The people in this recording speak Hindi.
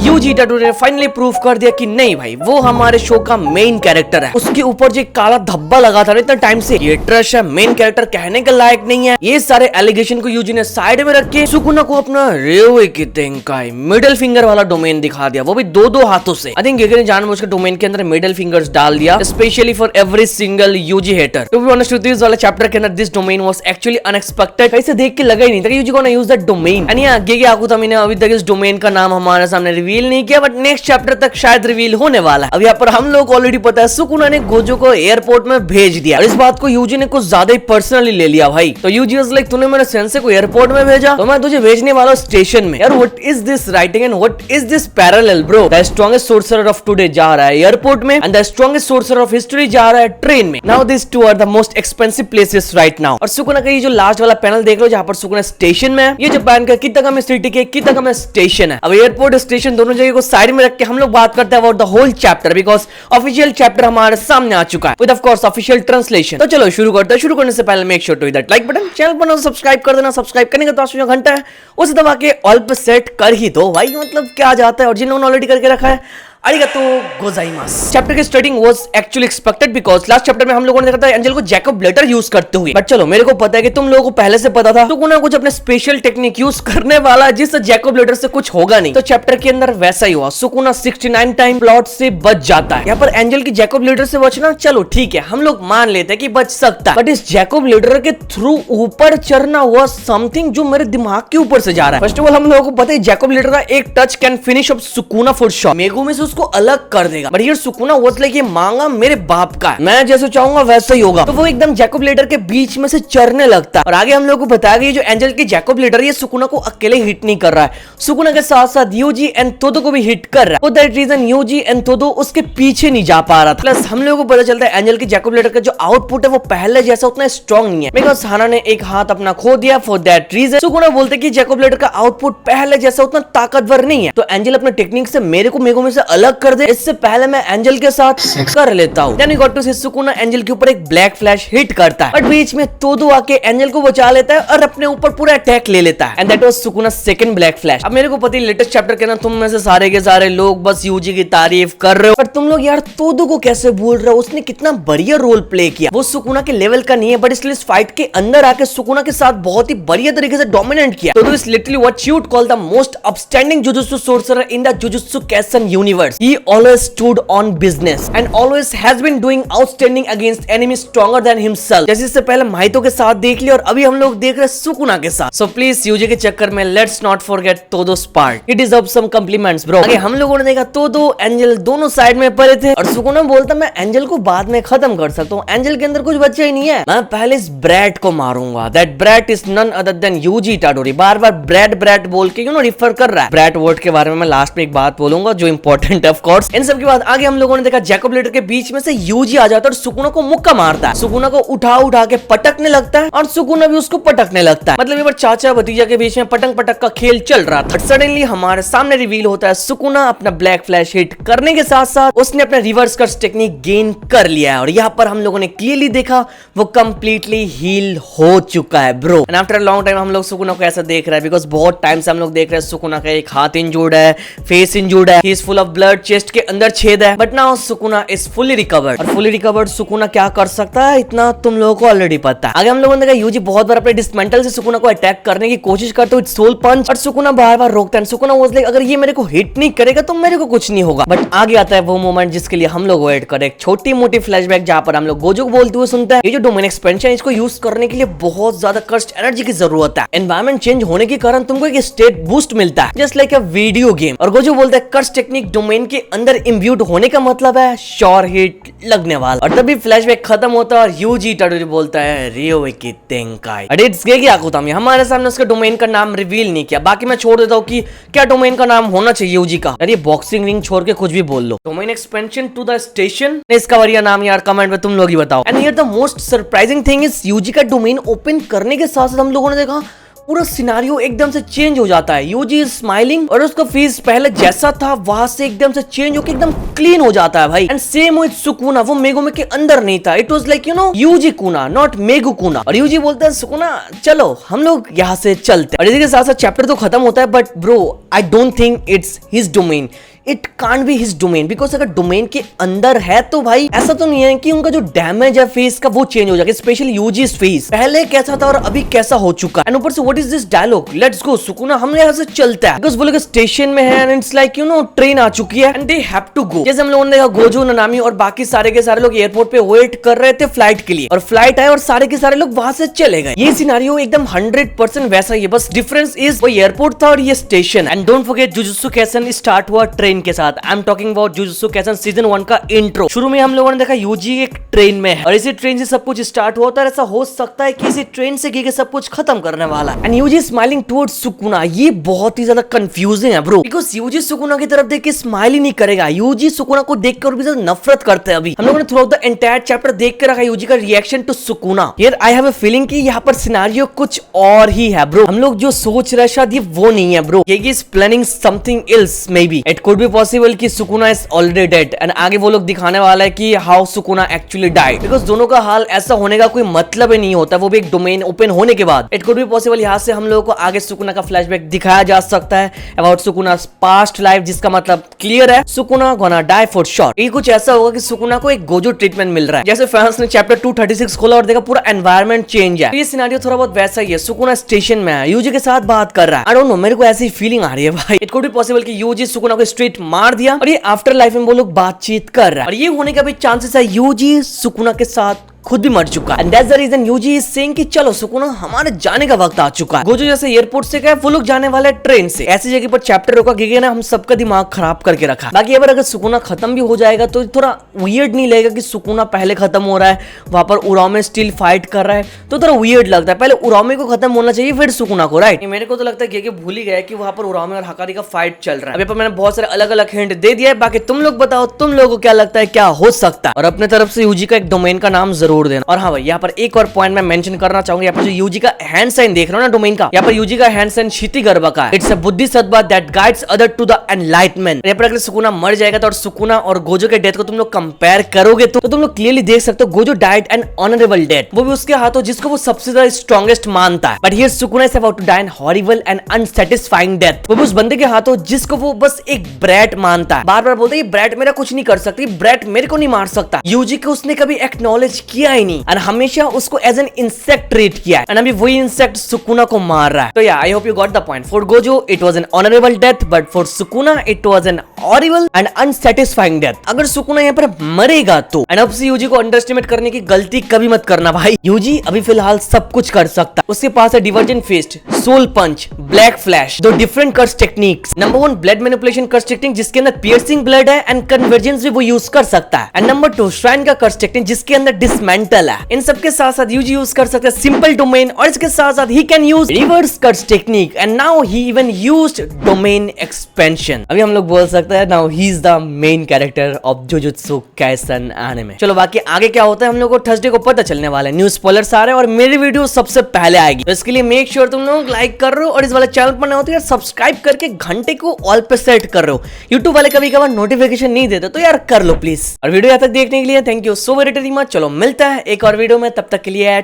यूजी इटाडोरी ने फाइनली प्रूव कर दिया कि नहीं भाई वो हमारे शो का मेन कैरेक्टर है। उसके ऊपर जो काला धब्बा लगा था इतना टाइम से, ये ट्रश है, मेन कैरेक्टर कहने के लायक नहीं है। ये सारे एलिगेशन को यूजी ने साइड में रख के सुकुना को अपना रेवे की तेंकाई मिडिल फिंगर वाला डोमेन दिखा दिया, वो भी दो हाथों से। आई थिंक गेगे ने जानबूझ के डोमेन के अंदर मिडिल फिंगर्स डाल दिया, specially for every single Yuji hater. To be honest with this वाला चैप्टर के अंदर this domain was actually unexpected. कैसे देख के लगा ही नहीं था कि Yuji gonna use that domain. And या गेगे आकुतामी ने अभी तक इस डोमेन का नाम हमारे सामने रिवील नहीं किया, बट नेक्स्ट चैप्टर तक शायद रिवील होने वाला है। अब यहाँ पर हम लोग ऑलरेडी पता है सुकुना ने गोजो को एयरपोर्ट में भेज दिया, और इस बात को यूजी ने कुछ ज्यादा ही पर्सनली ले लिया भाई। तो यूजी वाज लाइक तूने मेरे सेंसे को एयरपोर्ट में भेजा तो मैं तुझे भेजने वाला स्टेशन में। यार what is this writing and what is this parallel bro. The strongest sorcerer of today जा रहा है एयरपोर्ट में, and the strongest sorcerer of history जा रहा है ट्रेन में। Now this two are the most expensive places right now. और सुकुना का ये जो लास्ट वाला पैनल देख लो जहां पर सुकुना स्टेशन में है, ये जापान का कितागामी सिटी के कितागामी स्टेशन है। अब एयरपोर्ट स्टेशन दोनों जगह को साइड में रख के हम लोग बात करते हैं about the whole chapter, because official chapter हमारे सामने आ चुका है with of course official translation. तो चलो शुरू करते हैं। शुरू करने से पहले make sure to hit that like button, channel पर सब्सक्राइब कर देना। सब्सक्राइब करने का तो जो घंटा है उसे दबा के ऑल पे सेट कर ही दो भाई, मतलब क्या जाता है। और जिन लोगों ने ऑलरेडी करके रखा है अरिगातो गोजाइमास। चैप्टर की starting was actually expected because last chapter में हम लोगों ने देखा था एंजल को जैकब ब्लेटर यूज करते हुए। बट चलो मेरे को पता है कि तुम लोगों को पहले से पता था, तो कुछ अपने स्पेशल टेक्निक यूज करने वाला जिससे जैकब ब्लेटर से कुछ होगा नहीं। तो चैप्टर के अंदर वैसा ही हुआ, सुकुना 69 टाइम प्लॉट से बच जाता है। यहाँ पर एंजल की जैकब ब्लेटर से बचना चलो ठीक है, हम लोग मान लेते हैं कि बच सकता है, बट इस जैकब ब्लेटर के थ्रू ऊपर चढ़ना हुआ समथिंग जो मेरे दिमाग के ऊपर से जा रहा है। फर्स्ट ऑफ ऑल हम लोगों को पता है जैकब ब्लेटर का एक touch can finish up Sukuna foot shot, Megumi से उसको अलग कर देगा। बट ये सुकुना वाज लाइक ये मांगा मेरे बाप का है, मैं जैसे चाहूंगा वैसा ही होगा। तो वो एकदम जैकब ब्लेटर के बीच में से चढ़ने लगता है। और आगे हम लोग को बताया गया जो एंजल की जैकब ब्लेटर ये सुकुना को अकेले हिट नहीं कर रहा है, सुकुना के साथ साथ यूजी एंड तोदो को भी हिट कर रहा है। For that reason Yuji and Todo उसके पीछे नहीं जा पा रहा था। प्लस हम लोगों को पता चलता है एंजल की जैकब ब्लेटर का जो आउटपुट है वो पहले जैसा उतना स्ट्रॉन्ग नहीं है, बिकॉज हाना ने एक हाथ अपना खो दिया। फॉर दैट रीजन सुकुना बोलते कि जैकब ब्लेटर का आउटपुट पहले जैसा उतना ताकतवर नहीं है। तो एंजल अपने टेक्निक से मेरे को मेगुमी से अलग कर दे, इससे पहले मैं एंजल के साथ कर लेता हूँ। यानी got to see Sukuna angel के ऊपर एक ब्लैक फ्लैश हिट करता है, बट बीच में तोदो आके एंजल को बचा लेता है और अपने ऊपर पूरा अटैक ले लेता है। And that was Sukuna second black flash. अब मेरे को पता है लेटेस्ट चैप्टर के ना तुम में से सारे के सारे लोग बस यूजी की तारीफ कर रहे हो, पर तुम लोग यार तोदो को कैसे भूल रहे हो, उसने कितना बढ़िया रोल प्ले किया। वो सुकुना के लेवल का नहीं है, बट इसलिए इस फाइट के अंदर आके सुकुना के साथ बहुत ही बढ़िया तरीके से डोमिनेट किया। Todo is literally what you would call the most upstanding jujutsu sorcerer in the Jujutsu Kaisen universe. He always stood on business and always has been doing outstanding against enemies stronger than himself। जैसे इससे पहले माइतो के साथ देख लिया और अभी हम लोग देख रहे हैं सुकुना के साथ। So please यूजी के चक्कर में let's not forget तोदो's part, he deserves some compliments bro। आगे हम लोगों ने देखा तोदो एंजल दोनों साइड में पड़े थे और सुकुना बोलता मैं एंजल को बाद में खत्म कर सकता हूँ, एंजल के अंदर कुछ बच्चा ही नहीं है, मैं पहले इस ब्रैट को मारूंगा। That brat is none other than Yuji Itadori. बार बार ब्रैट ब्रैट बोल के रिफर कर रहा है। ब्रैट वर्ड के बारे में मैं लास्ट में एक बात बोलूंगा जो इंपॉर्टेंट है ऑफ कोर्स। इन सब के बाद आगे हम लोगों ने देखा जैकब ब्लेटर के बीच में से यूजी आ जाता है और सुकुना को मुक्का मारता है। सुकुना को उठा के पटकने लगता है और सुकुना भी उसको पटकने लगता है। मतलब ये बार चाचा भतीजा के बीच में पटक पटक का खेल चल रहा था। सडनली हमारे सामने रिवील होता है सुकुना अपना ब्लैक फ्लैश हिट करने के साथ साथ उसने अपना रिवर्स कर्स टेक्निक गेन कर लिया है। और यहाँ पर हम लोगों ने क्लियरली देखा वो कंप्लीटली हील हो चुका है bro. And after long time हम लोग सुकुना को ऐसा देख रहे हैं, बिकॉज बहुत टाइम से हम लोग देख रहे हैं सुकुना का एक हाथ इंजूर्ड है, फेस इंजूर्ड है, he is full of blood, chest के अंदर छेद है, but now Sukuna is fully recovered. और फुली रिकवर्ड सुकुना क्या कर सकता है इतना तुम लोगों को ऑलरेडी पता है। आगे हम लोगों ने देखा यूजी बहुत बार अपने डिसमेंटल से सुकुना को अटैक करने की कोशिश करते हुए सोल पंच, और सुकुना बार बार रोकता है। सुकुना वाज लाइक अगर ये मेरे को हिट नहीं करेगा तो मेरे को कुछ नहीं होगा। बट आगे आता है वो मोमेंट जिसके लिए हम लोग वेट करें, एक छोटी मोटी फ्लैशबैक जहां पर हम लोग गोजो को बोलते हुए सुनते हैं ये जो डोमेन एक्सपेंशन है इसको यूज करने के लिए बहुत ज्यादा कर्स्ट एनर्जी की जरूरत है। एनवायरमेंट चेंज होने के कारण तुमको एक स्टेट बूस्ट मिलता है just like a video game. और गोजो बोलता है कर्स्ट टेक्निक डोमेन के अंदर इम्ब्यूड होने का मतलब है श्योर हिट लगने वाला। और तभी फ्लैशबैक खत्म होता है और यूजी इटाडोरी बोलता है रियोवे की तेंकाई। इट्स गेगे आकुतामी। हमारे सामने उसके डोमेन का नाम रिवील नहीं किया, बाकी मैं छोड़ देता हूँ कि क्या डोमेन का नाम होना चाहिए यूजी का। यार ये बॉक्सिंग रिंग छोड़ के कुछ भी बोल लो। Domain expansion to the station, इसका बढ़िया नाम यार कमेंट में तुम लोग ही बताओ। And here the most surprising thing is Yuji का डोमेन ओपन करने के साथ साथ हम लोगों ने देखा पूरा सिनारियो एकदम से चेंज हो जाता है। यूजी इज स्माइलिंग और उसका फेस पहले जैसा था वहां से एकदम से चेंज होकर एकदम क्लीन हो जाता है भाई। एंड सेम विद सुकुना, वो मेगुमे के अंदर नहीं था। It was like you know Yuji kuna not Megu kuna. और यूजी बोलता है सुकुना चलो हम लोग यहाँ से चलते। और इसी के साथ साथ चैप्टर तो खत्म होता है, but bro I don't think it's his domain. It can't be his domain, because अगर डोमेन के अंदर है तो भाई ऐसा तो नहीं है कि उनका जो डैमेज है फेस का वो चेंज हो जाएगा। स्पेशली यूजी's फेस पहले कैसा था और अभी कैसा हो चुका है। एंड ऊपर से what is this dialogue, let's go Sukuna, हम यहाँ से चलते हैं। बिकॉज वो लोग स्टेशन में है and it's like you know train आ चुकी है and they have to go. जैसे हम लोगों ने देखा गोजो, नानामी और बाकी सारे के सारे लोग एयरपोर्ट पे वेट कर रहे थे फ्लाइट के लिए, और फ्लाइट आए और सारे के सारे लोग वहां से चले गए। ये सिनारियो एकदम 100% वैसा ही है, बस डिफरेंस इज वो एयरपोर्ट था और ये station. And don't forget jujutsu Kaisen start हुआ ट्रेन के साथ। I am talking about jujutsu Kaisen season 1 का इंट्रो। शुरू में हम लोगों ने देखा यूजी एक ट्रेन में है और इसी ट्रेन से सब कुछ स्टार्ट होता है। ऐसा हो सकता है कि इसी ट्रेन से के सब कुछ खत्म करने वाला है। And Yuji smiling towards Sukuna, ये बहुत ही ज्यादा कंफ्यूजिंग है ब्रो, बिकॉज यूजी सुकुना की तरफ देख के स्माइल ही नहीं करेगा। यूजी सुकुना को देखकर भी ज्यादा नफरत करते हैं। अभी हम लोगों ने throughout the entire chapter देख के रखा यूजी का reaction to Sukuna. Here I have a feeling कि यहाँ पर सिनेरियो कुछ और ही है ब्रो। हम लोग जो सोच रहे शायद ये वो नहीं है ब्रो। ये is planning something else maybe. It could be possible कि Sukuna is already dead and आगे वो लोग दिखाने वाला है कि how Sukuna actually died. Because दोनों का हाल ऐसा होने का कोई मतलब ही नहीं होता, वो भी एक डोमेन ओपन होने के बाद। इट कुड बी पॉसिबल यहाँ से हम लोगों को आगे सुकुना का फ्लैशबैक दिखाया जा सकता है अबाउट सुकुना's पास्ट लाइफ, जिसका मतलब क्लियर है Sukuna gonna die for sure. ये कुछ ऐसा होगा कि सुकुना को एक गोजो ट्रीटमेंट मिल रहा है। जैसे फैंस ने चैप्टर 236 खोला और देखा पूरा एनवायरनमेंट चेंज है। ये सिनेरियो थोड़ा बहुत वैसा ही है। सुकुना स्टेशन में है, यूजी के साथ बात कर रहा है। आई डोंट नो, मेरे को ऐसी फीलिंग आ रही है भाई। इट कुड बी पॉसिबल कि यूजी सुकुना को स्ट्रेट मार दिया और ये आफ्टर लाइफ में वो लोग बातचीत कर रहा है। और ये होने का भी चांसेस है यूजी सुकुना के साथ खुद भी मर चुका है। And that's the reason Yuji is saying कि चलो सुकुना हमारे जाने का वक्त आ चुका है। गोजो जैसे एयरपोर्ट से गए, वो लोग जाने वाले ट्रेन से। ऐसी जगह पर चैप्टर रोका गया ना, हम सबका दिमाग खराब करके रखा। बाकी अगर सुकुना खत्म भी हो जाएगा तो थोड़ा वियर्ड नहीं लगेगा कि सुकुना पहले खत्म हो रहा है, वहां पर उरामे स्टिल फाइट कर रहा है, तो थोड़ा वियर्ड लगता है। पहले उरामे को खत्म होना चाहिए फिर सुकुना को, राइट? मेरे को तो लगता है कि भूल ही गया कि वहां पर उरामे और हकारी का फाइट चल रहा है। अभी पर मैंने बहुत सारे अलग अलग हिंट दे दिया है। बाकी तुम लोग बताओ, तुम लोगों को क्या लगता है क्या हो सकता है, और अपने तरफ से यूजी का एक डोमेन का नाम जरूर देना। और हाँ भाई, यहाँ पर एक और पॉइंट मैं मेंशन करना चाहूंगा। यहाँ पर जो यूजी का हैंड साइन देख रहे हो ना डोमेन का, यहाँ पर यूजी का हैंड साइन क्षिति गर्भ का है। It's a bodhisattva that guides other to the enlightenment. यहाँ पर अगर सुकुना मर जाएगा तो, और सुकुना और गोजो के डेथ को तुम लोग कंपेयर करोगे तो तुम लोग क्लियरली देख सकते हो Gojo died N honourable death, वो भी उसके हाथों जिसको वो सबसे ज्यादा स्ट्रॉन्गेस्ट मानता है। But here Sukuna is about to die an horrible and unsatisfying death, वो भी उस बंदे के हाथों जिसको वो बस एक ब्रैट मानता है। बार बार बोलता है ये ब्रैट मेरा कुछ नहीं कर सकती, ब्रैट मेरे को नहीं मार सकता। यूजी को उसने कभी एक्नॉलेज किया ही नहीं और हमेशा उसको एज एन इंसेक्ट ट्रीट किया है। एंड अभी वही इंसेक्ट सुकुना को मार रहा है। तो yeah I hope you got the point. For Gojo it was an honourable death, but for Sukuna it was an horrible and unsatisfying death. अगर सुकुना यहाँ पर मरेगा तो, एंड अब से यूजी को अंडरएस्टिमेट करने की गलती कभी मत करना भाई। यूजी अभी फिलहाल सब कुछ कर सकता है। उसके पास है डिवर्जेंट फिस्ट, सोल पंच, ब्लैक फ्लैश, दो डिफरेंट कर्स techniques. Number 1 blood manipulation curse technique जिसके अंदर पियर्सिंग ब्लड है एंड कन्वर्जेंस भी वो यूज कर सकता है। एंड नंबर 2 श्राइन का कर्स टेक्निक जिसके अंदर डिसमेंटल है। इन सबके साथ साथ यूजी यूज कर सकते हैं सिंपल डोमेन, और इसके साथ साथ ही can use reverse curse technique and now he even used domain expansion. अभी हम लोग बोल सकते हैं now he is the main character of Jujutsu Kaisen anime. चलो बाकी आगे क्या होता है हम लोग को थर्सडे को पता चलने वाला है। न्यू स्पॉयलर्स आ रहे हैं और मेरी वीडियो सबसे पहले आएगी, तो इसके लिए मेक श्योर तुम लोग लाइक कर रहे हो और इस वाले चैनल पर नए हो तो यार सब्सक्राइब करके घंटे को ऑल पे सेट कर रहे हो। यूट्यूब वाले कभी कभार नोटिफिकेशन नहीं देते तो यार कर लो प्लीज। और वीडियो यहाँ तक देखने के लिए thank you so very much. चलो मिलता है एक और वीडियो में, तब तक के लिए